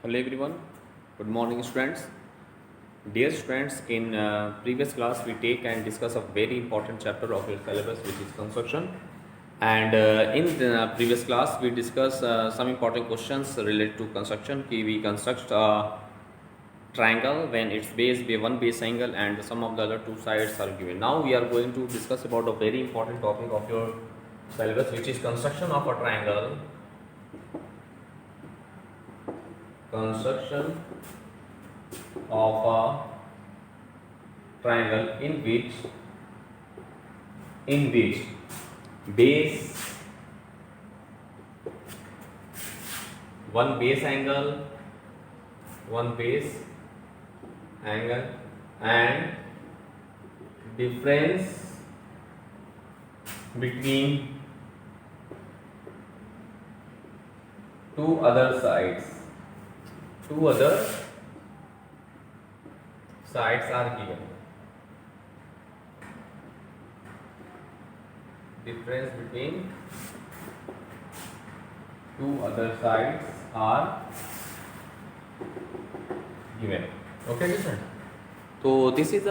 Hello everyone, good morning students. Dear students, in previous class we take and discuss a very important chapter of your syllabus which is construction, and in the previous class we discuss some important questions related to construction. We construct a triangle when its base be one base angle and the sum of the other two sides are given. Now we are going to discuss about a very important topic of your syllabus which is construction of a triangle. Construction of a triangle in which base one base angle and difference between two other sides are given. Difference between two other sides are given. Okay, different. So this is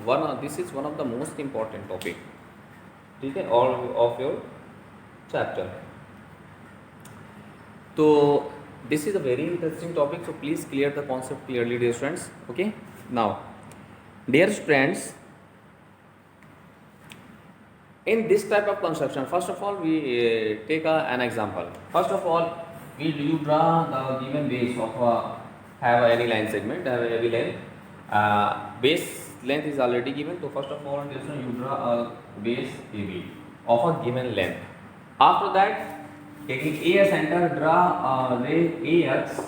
one of the most important topic. Okay, all of your chapter. So this is a very interesting topic. So please clear the concept clearly, dear friends. Okay. Now, dear friends, in this type of construction, first of all, we take an example. First of all, you draw the given base of have any line segment, have any length. Base length is already given. So first of all, you draw a base AB of a given length. After that, taking A as center, draw a ray AX.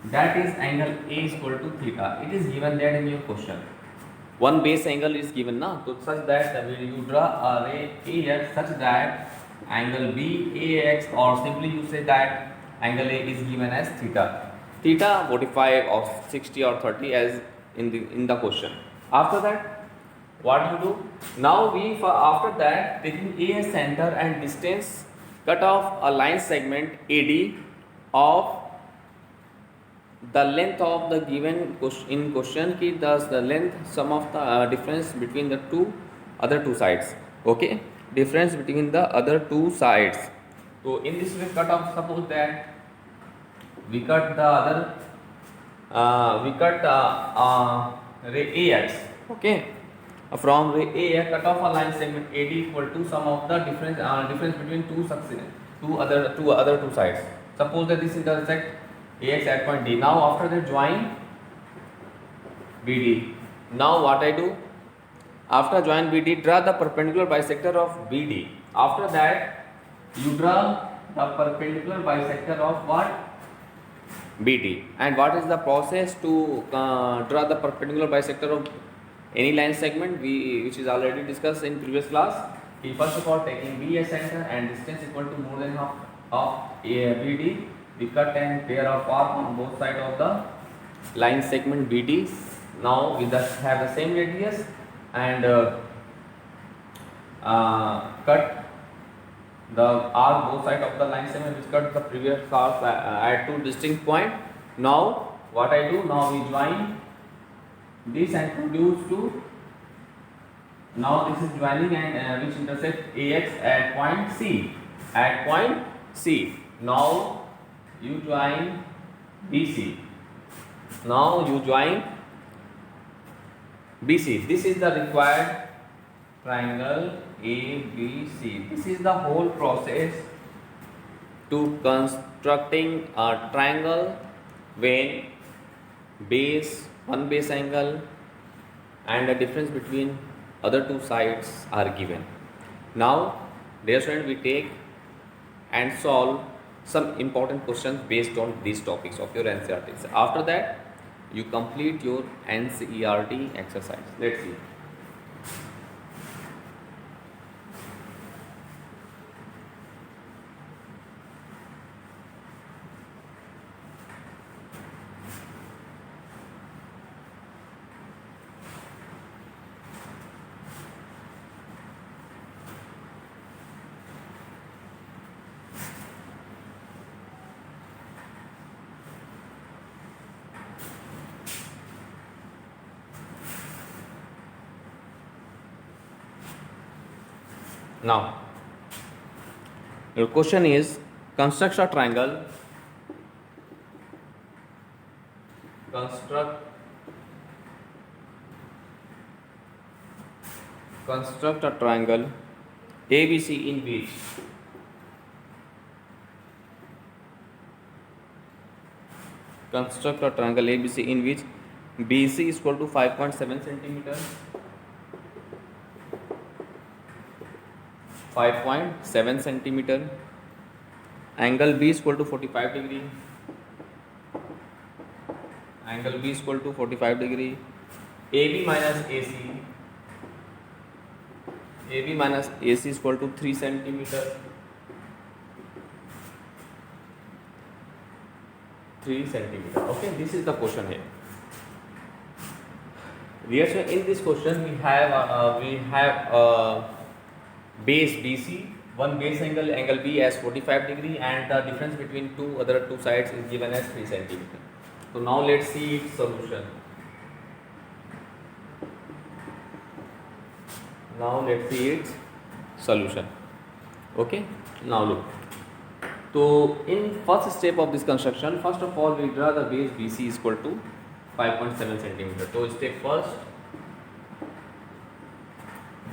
That is angle A is equal to theta. It is given there in your question. One base angle is given now, so such that you draw a ray AX such that angle BAX, or simply you say that angle A is given as theta. Theta 45 or 60 or 30 as in the question. After that, what you do? Now after that, taking A as center and distance, cut off a line segment AD of the length of the given in question ki thus the length sum of the difference between the other two sides. Okay, difference between the other two sides. So in this way, cut off, suppose that we cut the other ray AX. Okay, from ray AX, cut off a line segment AD equal to sum of the difference between two other two sides. Suppose that this intersect AX at point D. Now after that, join BD. Now what I do? After join BD, draw the perpendicular bisector of BD. After that, you draw the perpendicular bisector of what? BD. And what is the process to draw the perpendicular bisector of any line segment? Which is already discussed in previous class. First of all, taking B as center and distance equal to more than half of BD, we cut and pair of arc on both sides of the line segment BD. Now we thus have the same radius and cut the arc both sides of the line segment which cut the previous arc at two distinct points. Now what I do? Now we join this and produce two. Now this is joining and which intersect AX at point C. At point C. Now you join BC. Now you join BC. This is the required triangle ABC. This is the whole process to constructing a triangle when one base angle and the difference between other two sides are given. Now, dear student, we take and solve some important questions based on these topics of your NCERT. After that, you complete your NCERT exercise. Let's see. Now, your question is construct a triangle. Construct a triangle ABC in which BC is equal to 5.7 centimeter, 5.7 centimeter, angle B is equal to 45 degree, AB minus AC is equal to 3 centimeter, 3 centimeter. Okay, this is the question here. Yes, so in this question we have base BC, one base angle B as 45 degree, and the difference between other two sides is given as 3 centimeter. So now let's see its solution. Okay, now look. So in first step of this construction, first of all we draw the base BC is equal to 5.7 centimeter. So step first,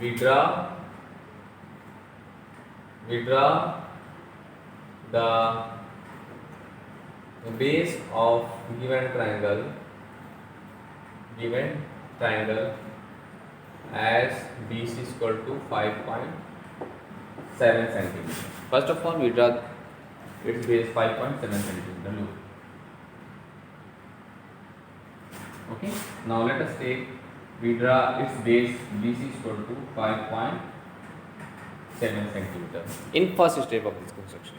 we draw the base of given triangle as BC is equal to 5.7 centimeter. First of all we draw its base 5.7 centimeter. Look. Okay, now let us take, we draw its base BC is equal to 5.7 centimeter in first step of this construction.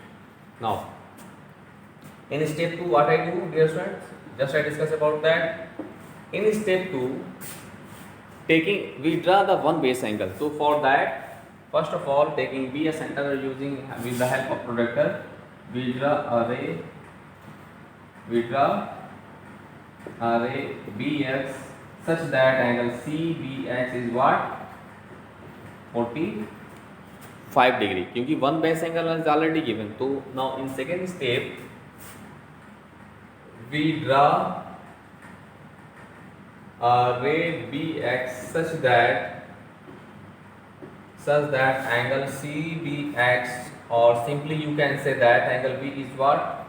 Now in step 2 what I do, dear students, just I discuss about that. In step 2, we draw the one base angle. So for that, first of all, taking B as center using with the help of protractor, we draw array BX such that angle CBX is what? 45 degree. क्योंकि one base angle is already given. So now in second step, we draw array BX such that angle CBX, or simply you can say that angle B is what?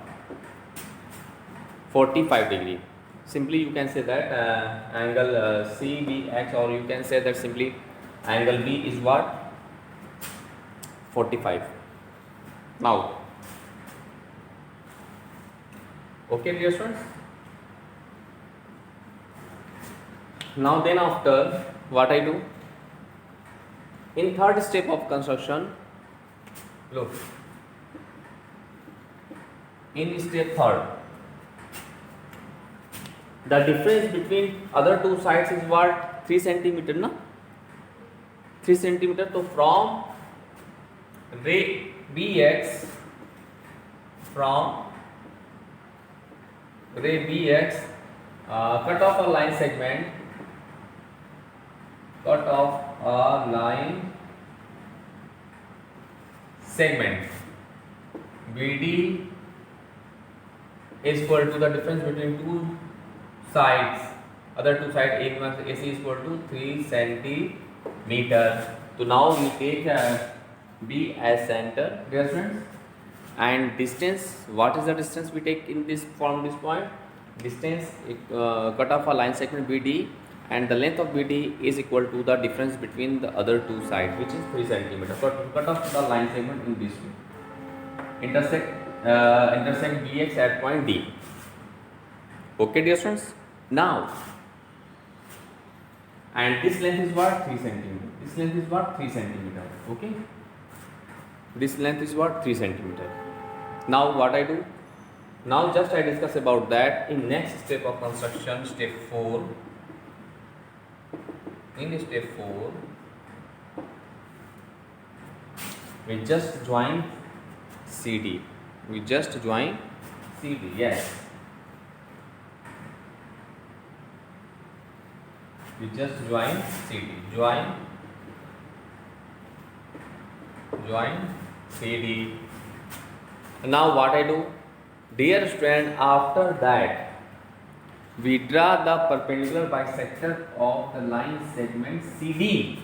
45 degree. Simply you can say that angle CBX, or you can say that simply angle B is what? 45. Now, okay dear students. Now then after what I do? In third step of construction, look. In step third, the difference between other two sides is what? 3 centimeter, na? 3 centimeter. So from ray BX, cut off a line segment, BD is equal to the difference between two sides, other two sides, A minus AC is equal to 3 centimeter. So now we take B as center, dear friends, and distance, what is the distance we take in this from this point? Distance, cut off a line segment BD, and the length of BD is equal to the difference between the other two sides, which is 3 centimeter. So cut off the line segment in this way, intersect BX at point D. Okay dear students. Now, and this length is what? 3 centimeter. This length is what? 3 centimeter. Okay, this length is what? 3 centimeter. Now what I do? Now just I discuss about that in next step of construction, step 4. In step 4, we just join CD. Yes. We just join CD. join CD. Now what I do? Dear student, after that we draw the perpendicular bisector of the line segment CD.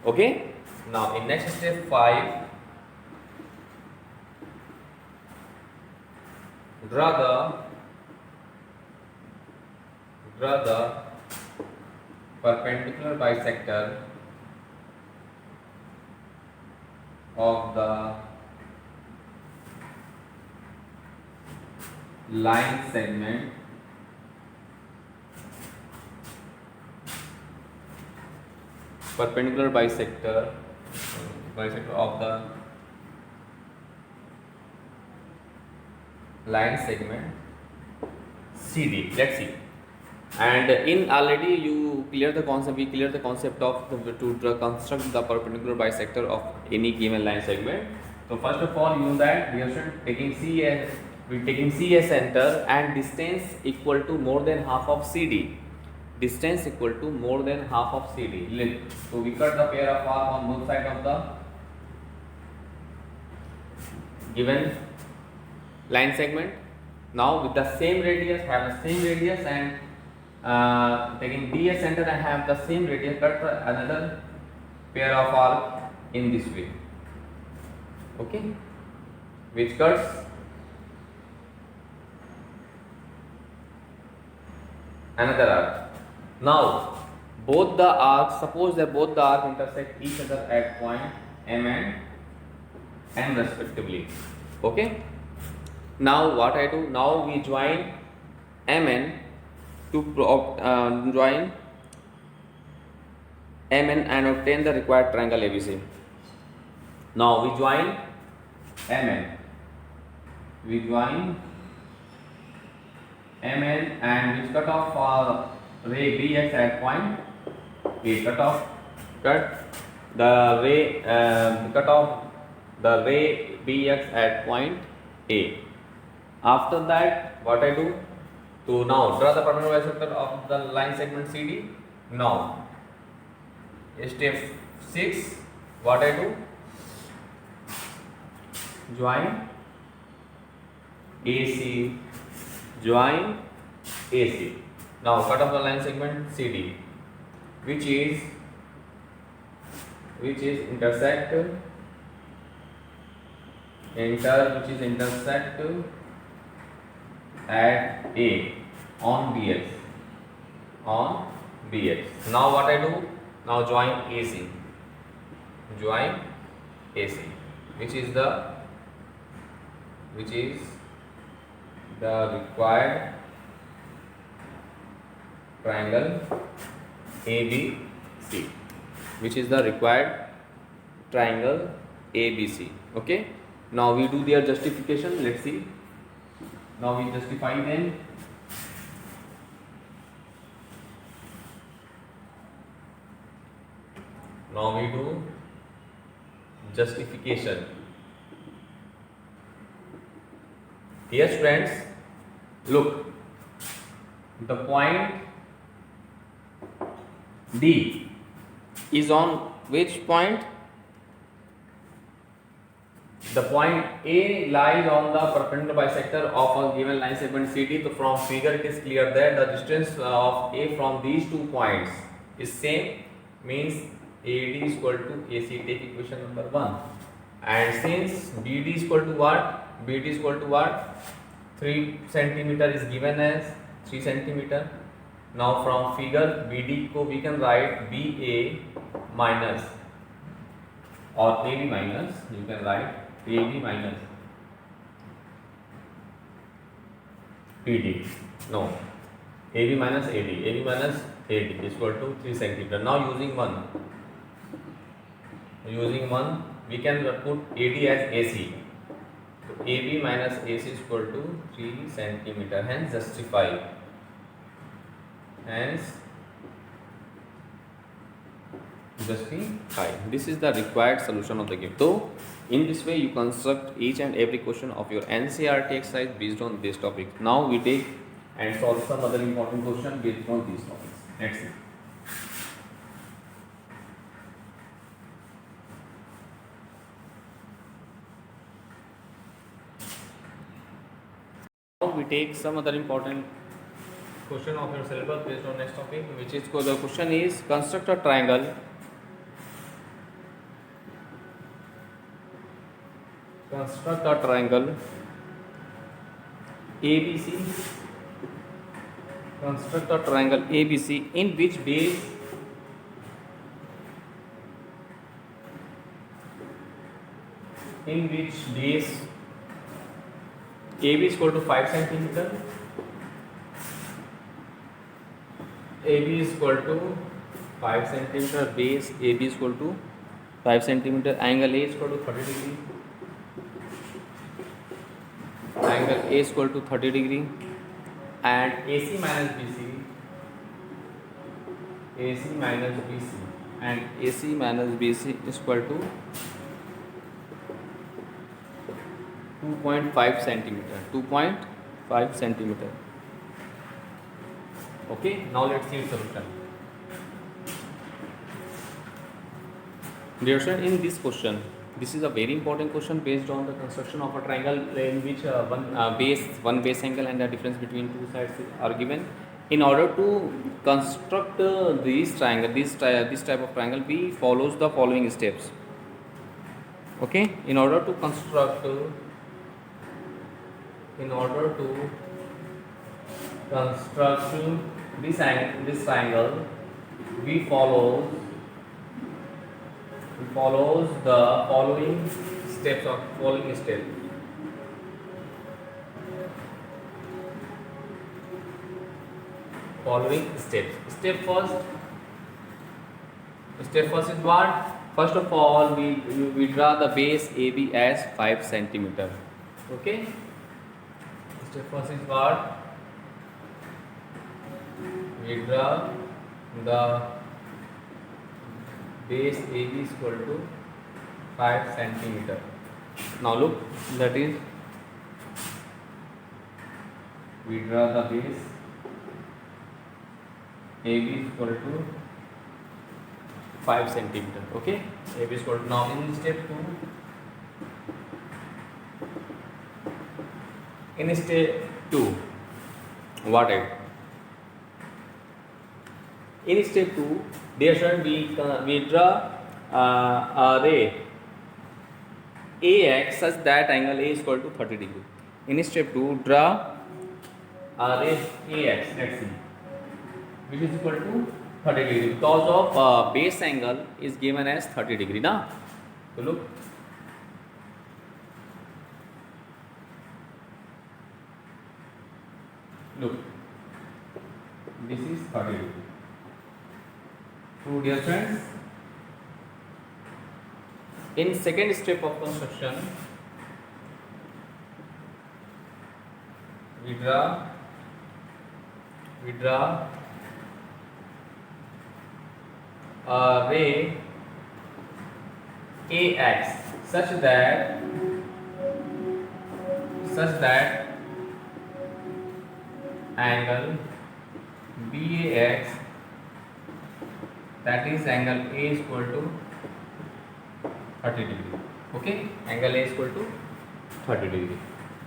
Okay? Now in next step 5, draw the perpendicular bisector of the line segment bisector of the line segment CD. Let's see. And in already you clear the concept. We clear the concept of to construct the perpendicular bisector of any given line segment. So first of all, you know that we are taking C as center and distance equal to more than half of CD. Distance equal to more than half of CD. So we cut the pair of arc on both sides of the given line segment. Now with the same radius, have the same radius, and taking D as center, I have the same radius, cut another pair of arc in this way. Okay, which cuts another arc. Now both the arcs, suppose that both the arcs intersect each other at point M and N respectively. Okay. Now what I do? Now we join MN to join MN and obtain the required triangle ABC. Now we join MN. We join MN and we cut off ray BX at point A. Cut the ray BX at point A. After that, what I do? To now draw the perpendicular bisector of the line segment CD. Now, step 6, what I do? Join AC. Now cut off the line segment CD, which is intersect at A on BX. Now what I do? Now join AC, which is the required triangle ABC. Okay. Now we do their justification. Let's see. Now we justify them. Now we do justification. Yes, friends, look, the point D is on which point? The point A lies on the perpendicular bisector of a given line segment CD. So from figure it is clear that the distance of A from these 2 points is same, means AD is equal to AC. Take equation number 1. And since BD is equal to what? 3 centimeter is given as 3 centimeter. Now from figure BD ko we can write BA minus or AB minus. You can write AB minus BD. No, AB minus AD. AB minus AD is equal to 3 centimeter. Now using 1, we can put AD as AC. So AB minus AC is equal to 3 centimeter. Hence justify. This is the required solution of the given. So in this way you construct each and every question of your NCERT exercise based on this topic. Now we take and solve some other important question based on these topics. Let's see. We take some other important question of your syllabus based on next topic, which is the question is construct a triangle. Construct a triangle ABC. Construct a triangle ABC in which base AB is equal to 5 centimeter. AB is equal to 5 centimeter. Base AB is equal to 5 centimeter. Angle A is equal to 30 degree. Angle A is equal to 30 degree. And AC minus BC. AC minus BC. And AC minus BC is equal to 2.5 centimeter. 2.5 centimeter. Okay, now let's see the solution. Dear student, in this question, this is a very important question based on the construction of a triangle in which one base angle and the difference between two sides are given. In order to construct this triangle, this type of triangle, we follows the following steps. Okay, in order to construct this triangle, we follows the following steps. Step first is what? First of all, we draw the base AB as 5 centimeter. Okay. Step first is what? We draw the base AB is equal to 5 centimeter. Now look, that is, we draw the base AB is equal to 5 centimeter. Okay, AB is equal to, now in step 2, what I do? In step 2, dear student, we draw a ray AX such that angle A is equal to 30 degree. In step 2, draw a ray AX, let's see, which is equal to 30 degree because of base angle is given as 30 degree. Now, so look. Look, this is 30 degree. So dear friends, in second step of construction, we draw a ray AX such that angle BAX, that is angle A is equal to 30 degree. Okay, angle A is equal to 30 degree.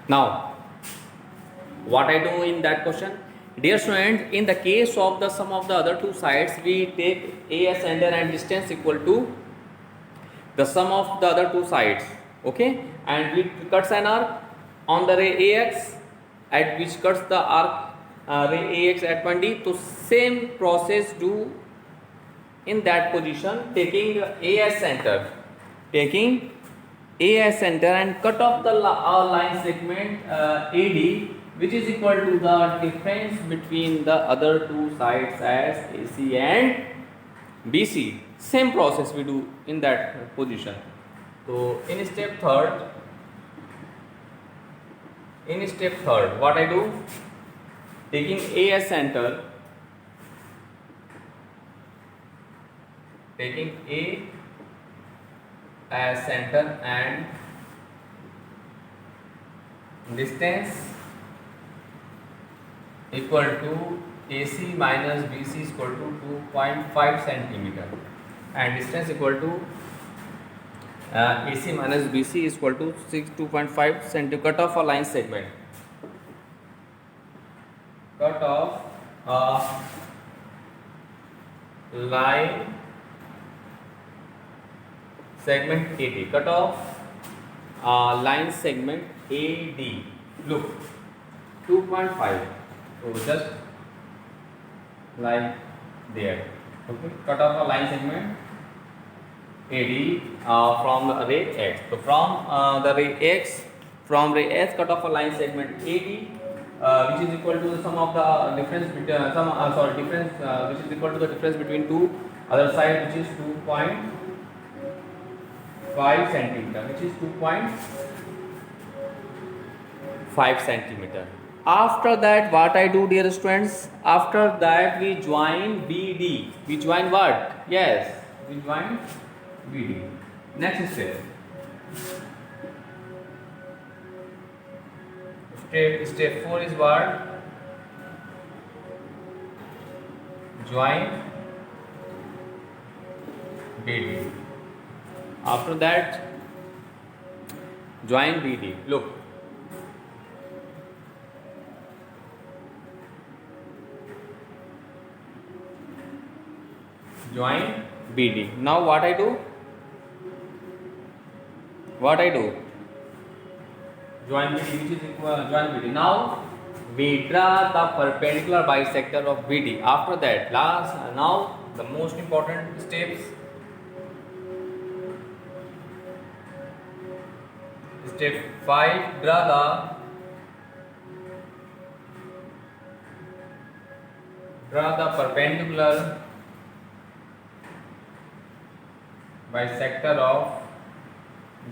Now, what I do in that question? Dear student, in the case of the sum of the other two sides, we take AS center and distance equal to the sum of the other two sides. Okay, and we cuts an arc on the ray AX at which cuts the arc ray AX at point D. So same process do in that position, taking AS center and cut off the line segment AD, which is equal to the difference between the other two sides as AC and BC. Same process we do in that position. So in step third, what I do? Taking A as center, and distance equal to AC minus BC is equal to 2.5 centimeter, and distance equal to AC minus BC is equal to 2.5 centimeter. Cut off a line segment. cut off line segment AD. Cut off line segment AD. Look, 2.5. So just like there. Okay, cut off a line segment AD from the ray X. So from the ray X, from ray X, cut off a line segment AD, which is equal to the sum of the difference between which is equal to the difference between two other side, which is 2.5 centimeter, which is 2.5 centimeter. After that, what I do, dear students? After that, we join BD. We join what? Yes, we join BD. Next step. Step 4 is what? Join BD. After that, join BD. Look. Join BD. Now what I do? Join BD, which is equal join BD. Now we draw the perpendicular bisector of BD. After that, now the most important steps. Step 5, draw the perpendicular bisector of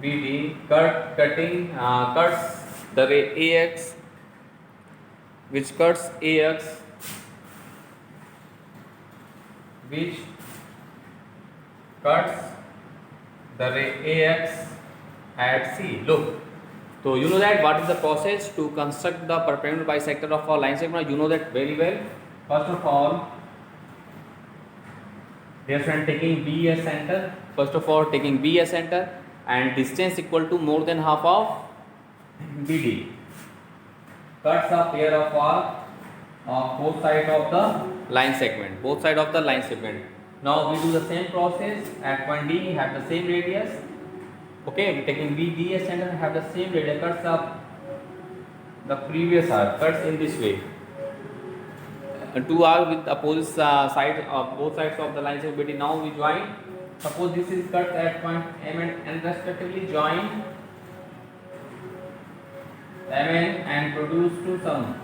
BD, cuts the ray AX, which cuts AX, which cuts the ray AX at C. Look, so you know that what is the process to construct the perpendicular bisector of a line segment? You know that very well. First of all, they are taking B as center. First of all, taking B as center and distance equal to more than half of BD. Cuts a pair of arc on both sides of the line segment. Now we do the same process at point D, have the same radius. Okay, we taking BD as center, have the same radius. Cuts up the previous arc. Cuts in this way. Two arcs with opposite sides of both sides of the line segment BD. Now we join. Suppose this is cut at point M and N respectively. Join MN and produce two sum.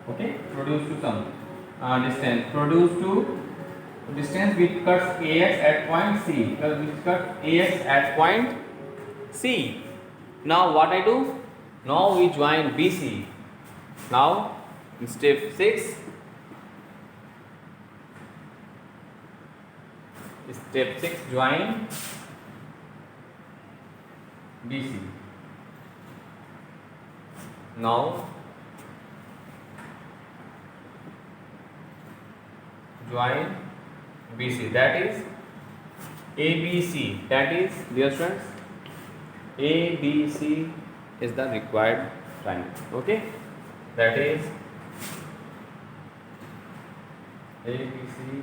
Okay, produce two sum. Distance. Produce two distance which cuts AX at point C. Which cuts AX at point C. Now what I do? Now we join BC. Now in step 6, join BC. Now join BC, that is ABC, that is, dear friends, ABC is the required triangle. Okay, that is ABC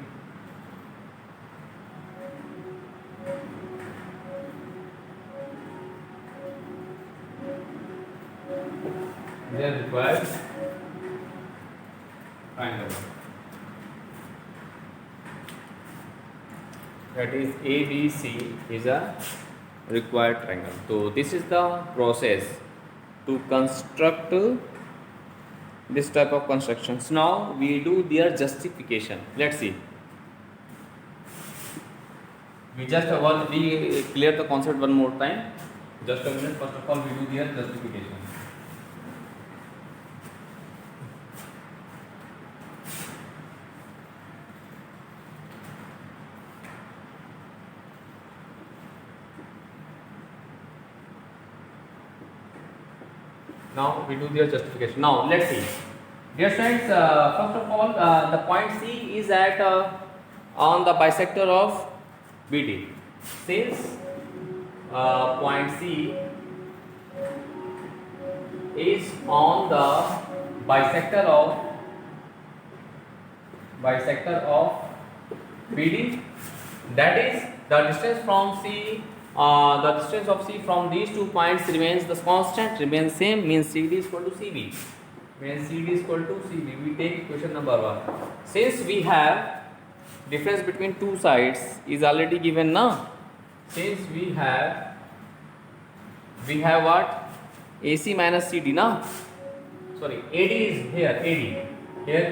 is required triangle. That is ABC is a required triangle. So this is the process to construct this type of constructions. Now we do their justification. Let's see. We clear the concept one more time. Just a minute. First of all, we do their justification. Now we do their justification. Now let's see. Dear friends, first of all, the point C is at on the bisector of BD. Since point C is on the bisector of BD, that is the distance from C, the distance of C from these 2 points remains the constant, remains same, means CD is equal to CB. When CD is equal to CB, we take equation number 1. Since we have difference between two sides is already given now. Since we have what? AC minus CD now. Sorry, AD is here. AD. Here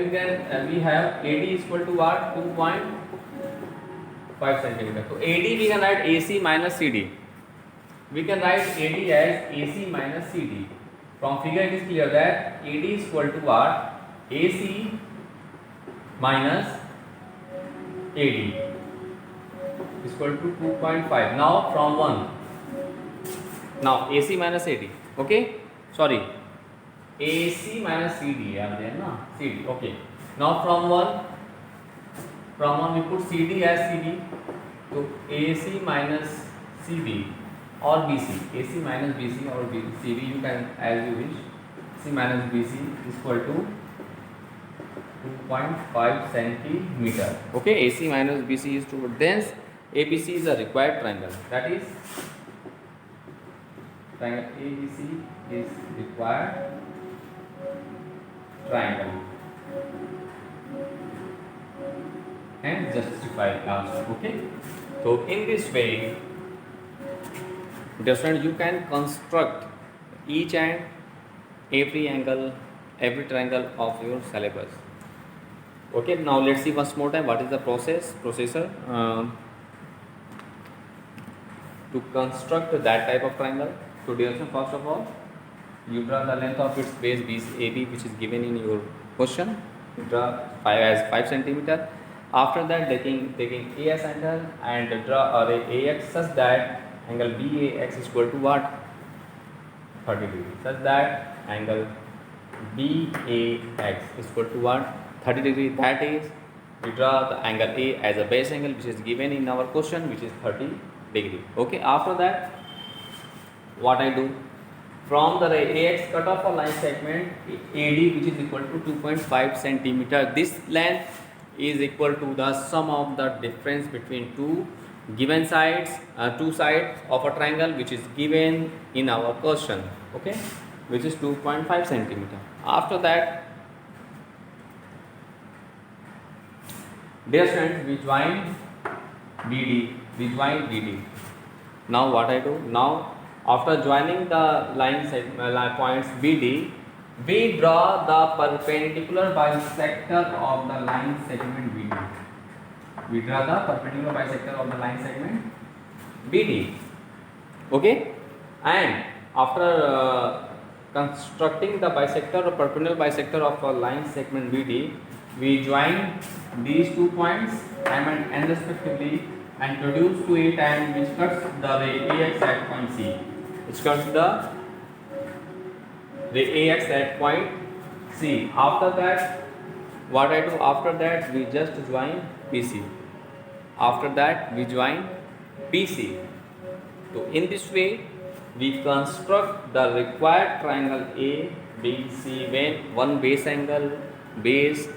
we have AD is equal to what? 2.5 centimeter. So AD we can write AC minus CD. We can write AD as AC minus CD. From figure it is clear that AD is equal to what? AC minus AD is equal to 2.5. Now from 1. Now AC minus AD. Okay? Sorry. AC minus CD are there na? CD. Okay. Now from 1 we put CD as CD. So AC minus CD or BC. AC minus BC or CB, you can as you wish. AC minus BC is equal to 2.5 centimeter. Okay, AC minus BC is 2. Thence ABC is a required triangle. That is triangle ABC is required triangle and justified also. Okay. So in this way, different you can construct each and every angle, every triangle of your syllabus. Okay, now let's see once more time what is the processor to construct that type of triangle. So dear students, first of all, you draw the length of its base AB, which is given in your question. You draw 5 centimeter. After that, taking A as angle and draw array AX such that angle BAX is equal to what? 30 degree. Such that angle BAX is equal to what? 30 degree. That is, we draw the angle A as a base angle which is given in our question, which is 30 degree. Okay. After that, what I do? From the AX cut off a line segment AD, which is equal to 2.5 centimeter. This length is equal to the sum of the difference between two given sides, two sides of a triangle which is given in our question. Okay, which is 2.5 centimeter. After that, dear friends, we join BD. Now what I do? Now after joining the line points BD, we draw the perpendicular bisector of the line segment BD. We draw the perpendicular bisector of the line segment BD. Okay, and after constructing the bisector or perpendicular bisector of a line segment BD, we join these 2 points M and N respectively and produce to it and which cuts the ray AX at point C. Which cuts the AX at point C. After that, what I do? After that, we just join PC. After that, we join PC. So in this way, we construct the required triangle A, B, C when one base angle, base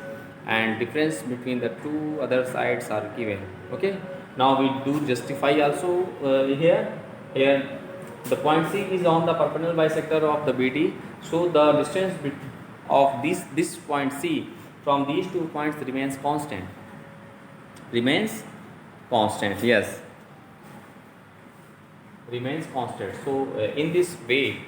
and difference between the two other sides are given. Okay. Now we do justify also here. The point C is on the perpendicular bisector of the BD. So the distance of this point C from these 2 points remains constant. Yes. Remains constant. So in this way,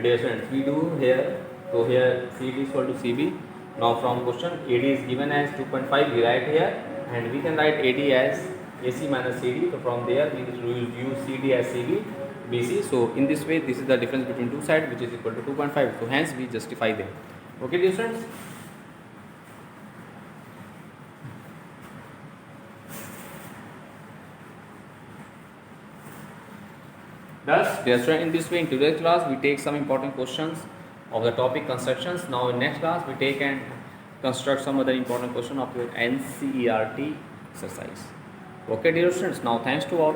dear students, we do here. So here CD is equal to CB. Now from question AD is given as 2.5. We write here, and we can write AD as AC minus CD. So from there we will use CD as CB. BC. So in this way, this is the difference between two sides, which is equal to 2.5. So hence we justify them. Okay, dear friends. Thus, dear friends, in this way, in today's class, we take some important questions of the topic constructions. Now in next class, we take and construct some other important question of your NCERT exercise. Okay dear students, now thanks to all.